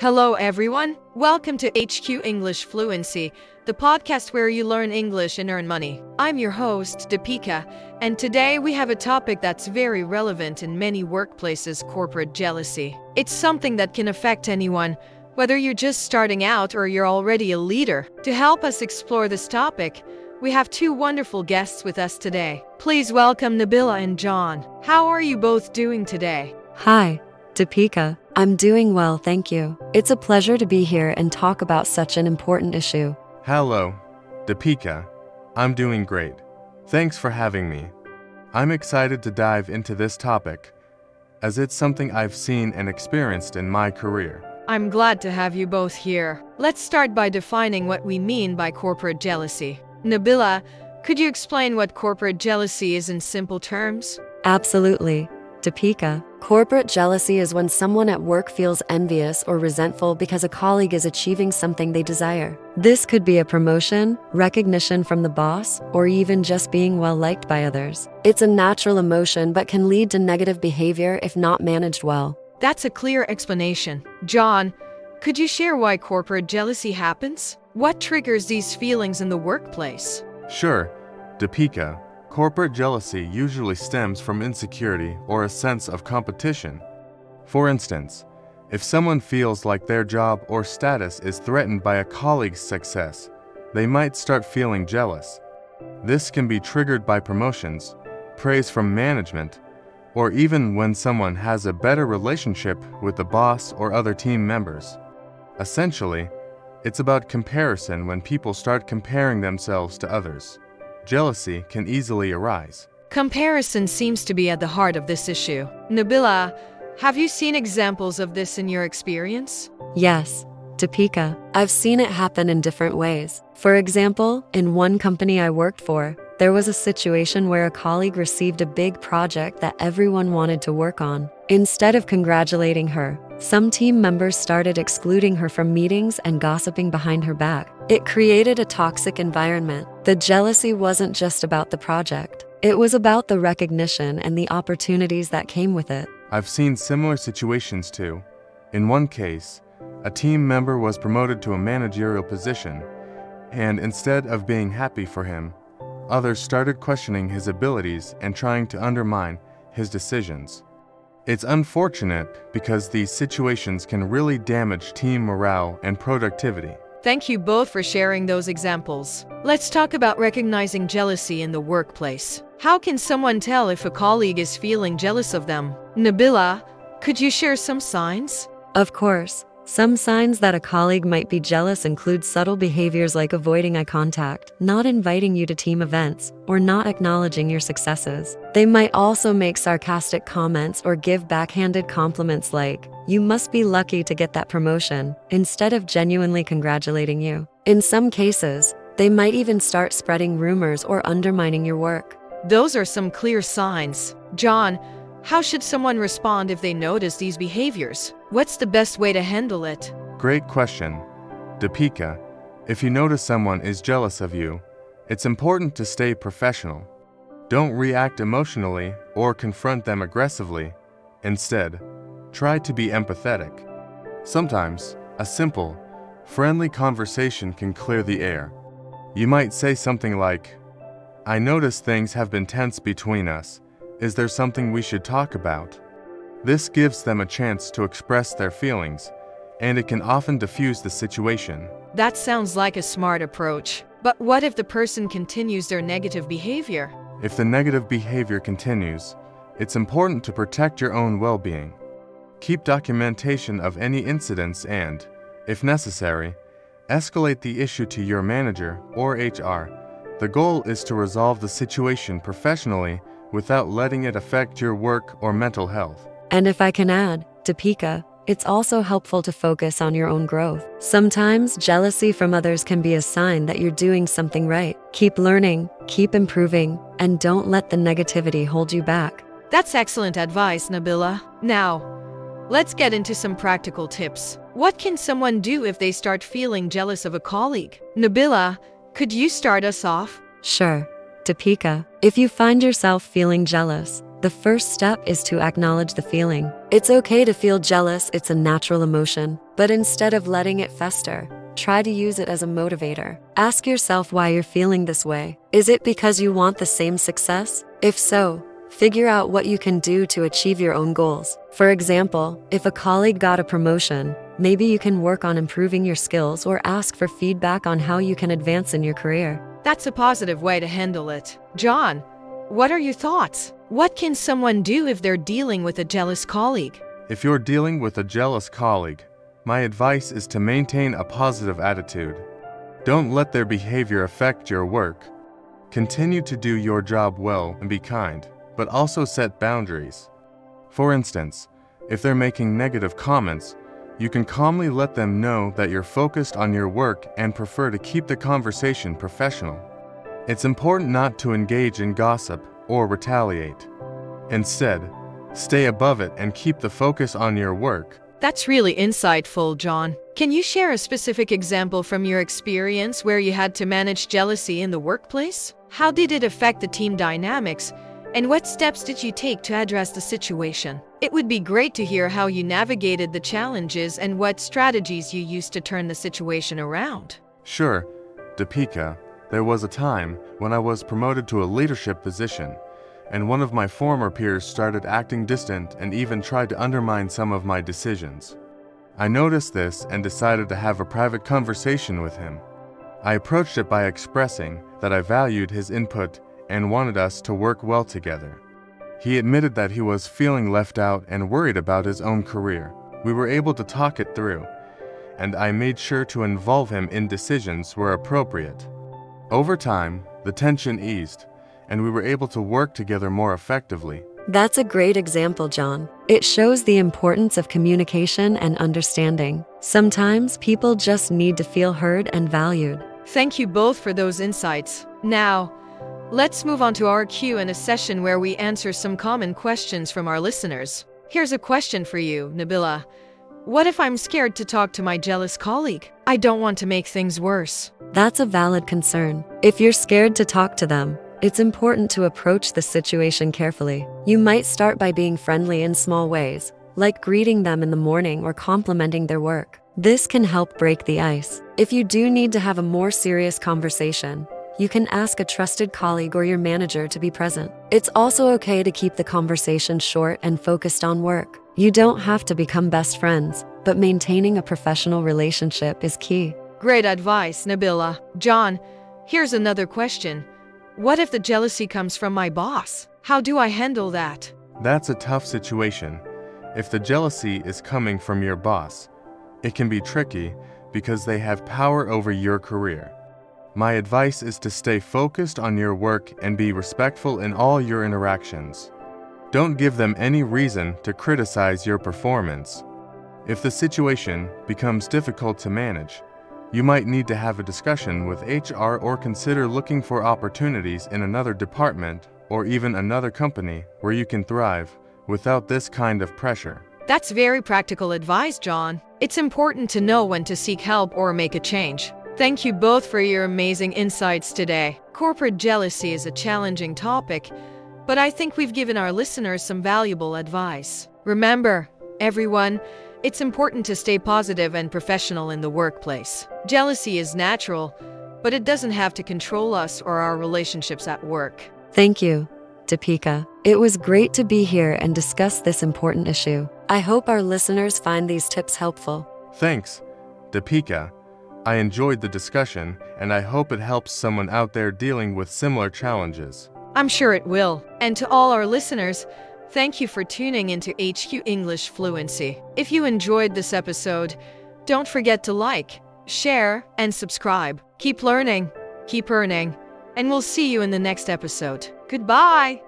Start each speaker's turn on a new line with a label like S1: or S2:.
S1: Hello, everyone. Welcome to HQ English Fluency, the podcast where you learn English and earn money. I'm your host, Deepika, and today we have a topic that's very relevant in many workplaces: corporate jealousy. It's something that can affect anyone, whether you're just starting out or you're already a leader. To help us explore this topic, we have two wonderful guests with us today. Please welcome Nabila and John. How are you both doing today?
S2: Hi, Deepika. I'm doing well, thank you. It's a pleasure to be here and talk about such an important issue.
S3: Hello, Deepika. I'm doing great. Thanks for having me. I'm excited to dive into this topic, as it's something I've seen and experienced in my career.
S1: I'm glad to have you both here. Let's start by defining what we mean by corporate jealousy. Nabila, could you explain what corporate jealousy is in simple terms?
S2: Absolutely, Deepika. Corporate jealousy is when someone at work feels envious or resentful because a colleague is achieving something they desire. This could be a promotion, recognition from the boss, or even just being well liked by others. It's a natural emotion but can lead to negative behavior if not managed well.
S1: That's a clear explanation. John, could you share why corporate jealousy happens? What triggers these feelings in the workplace?
S3: Sure, Deepika. Corporate jealousy usually stems from insecurity or a sense of competition. For instance, if someone feels like their job or status is threatened by a colleague's success, they might start feeling jealous. This can be triggered by promotions, praise from management, or even when someone has a better relationship with the boss or other team members. Essentially, it's about comparison. When people start comparing themselves to others, jealousy can easily arise.
S1: Comparison seems to be at the heart of this issue. Nabila, have you seen examples of this in your experience?
S2: Yes, Deepika. I've seen it happen in different ways. For example, in one company I worked for, there was a situation where a colleague received a big project that everyone wanted to work on. Instead of congratulating her, some team members started excluding her from meetings and gossiping behind her back. It created a toxic environment. The jealousy wasn't just about the project. It was about the recognition and the opportunities that came with it.
S3: I've seen similar situations too. In one case, a team member was promoted to a managerial position, and instead of being happy for him, others started questioning his abilities and trying to undermine his decisions. It's unfortunate because these situations can really damage team morale and productivity.
S1: Thank you both for sharing those examples. Let's talk about recognizing jealousy in the workplace. How can someone tell if a colleague is feeling jealous of them? Nabila, could you share some signs?
S2: Of course. Some signs that a colleague might be jealous include subtle behaviors like avoiding eye contact, not inviting you to team events, or not acknowledging your successes. They might also make sarcastic comments or give backhanded compliments like, "You must be lucky to get that promotion," instead of genuinely congratulating you. In some cases, they might even start spreading rumors or undermining your work.
S1: Those are some clear signs. John, how should someone respond if they notice these behaviors? What's the best way to handle it?
S3: Great question, Deepika. If you notice someone is jealous of you, it's important to stay professional. Don't react emotionally or confront them aggressively. Instead, try to be empathetic. Sometimes, a simple, friendly conversation can clear the air. You might say something like, "I notice things have been tense between us. Is there something we should talk about?" This gives them a chance to express their feelings, and it can often diffuse the situation.
S1: That sounds like a smart approach. But what if the person continues their negative behavior?
S3: If the negative behavior continues, it's important to protect your own well-being. Keep documentation of any incidents and, if necessary, escalate the issue to your manager or HR. The goal is to resolve the situation professionally without letting it affect your work or mental health.
S2: And if I can add, Deepika, it's also helpful to focus on your own growth. Sometimes jealousy from others can be a sign that you're doing something right. Keep learning, keep improving, and don't let the negativity hold you back.
S1: That's excellent advice, Nabila. Now, let's get into some practical tips. What can someone do if they start feeling jealous of a colleague? Nabila, could you start us off?
S2: Sure, Deepika. If you find yourself feeling jealous, The first step is to acknowledge the feeling. It's okay to feel jealous, it's a natural emotion. But instead of letting it fester, try to use it as a motivator. Ask yourself why you're feeling this way. Is it because you want the same success? If so, figure out what you can do to achieve your own goals. For example, if a colleague got a promotion, maybe you can work on improving your skills or ask for feedback on how you can advance in your career.
S1: That's a positive way to handle it. John, what are your thoughts? What can someone do if they're dealing with a jealous colleague?
S3: If you're dealing with a jealous colleague, my advice is to maintain a positive attitude. Don't let their behavior affect your work. Continue to do your job well and be kind, but also set boundaries. For instance, if they're making negative comments, you can calmly let them know that you're focused on your work and prefer to keep the conversation professional. It's important not to engage in gossip or retaliate. Instead, stay above it and keep the focus on your work.
S1: That's really insightful, John. Can you share a specific example from your experience where you had to manage jealousy in the workplace? How did it affect the team dynamics? And what steps did you take to address the situation? It would be great to hear how you navigated the challenges and what strategies you used to turn the situation around.
S3: Sure, Deepika, there was a time when I was promoted to a leadership position, and one of my former peers started acting distant and even tried to undermine some of my decisions. I noticed this and decided to have a private conversation with him. I approached it by expressing that I valued his input and wanted us to work well together. He admitted that he was feeling left out and worried about his own career. We were able to talk it through, and I made sure to involve him in decisions where appropriate. Over time, the tension eased, and we were able to work together more effectively.
S2: That's a great example, John. It shows the importance of communication and understanding. Sometimes people just need to feel heard and valued.
S1: Thank you both for those insights. Now, let's move on to our Q&A session where we answer some common questions from our listeners. Here's a question for you, Nabila. What if I'm scared to talk to my jealous colleague? I don't want to make things worse.
S2: That's a valid concern. If you're scared to talk to them, it's important to approach the situation carefully. You might start by being friendly in small ways, like greeting them in the morning or complimenting their work. This can help break the ice. If you do need to have a more serious conversation, you can ask a trusted colleague or your manager to be present. It's also okay to keep the conversation short and focused on work. You don't have to become best friends, but maintaining a professional relationship is key.
S1: Great advice, Nabila. John, here's another question. What if the jealousy comes from my boss? How do I handle that?
S3: That's a tough situation. If the jealousy is coming from your boss, it can be tricky because they have power over your career. My advice is to stay focused on your work and be respectful in all your interactions. Don't give them any reason to criticize your performance. If the situation becomes difficult to manage, you might need to have a discussion with HR or consider looking for opportunities in another department or even another company where you can thrive without this kind of pressure.
S1: That's very practical advice, John. It's important to know when to seek help or make a change. Thank you both for your amazing insights today. Corporate jealousy is a challenging topic, but I think we've given our listeners some valuable advice. Remember, everyone, it's important to stay positive and professional in the workplace. Jealousy is natural, but it doesn't have to control us or our relationships at work.
S2: Thank you, Deepika. It was great to be here and discuss this important issue. I hope our listeners find these tips helpful.
S3: Thanks, Deepika. I enjoyed the discussion, and I hope it helps someone out there dealing with similar challenges.
S1: I'm sure it will. And to all our listeners, thank you for tuning into HQ English Fluency. If you enjoyed this episode, don't forget to like, share, and subscribe. Keep learning, keep earning, and we'll see you in the next episode. Goodbye!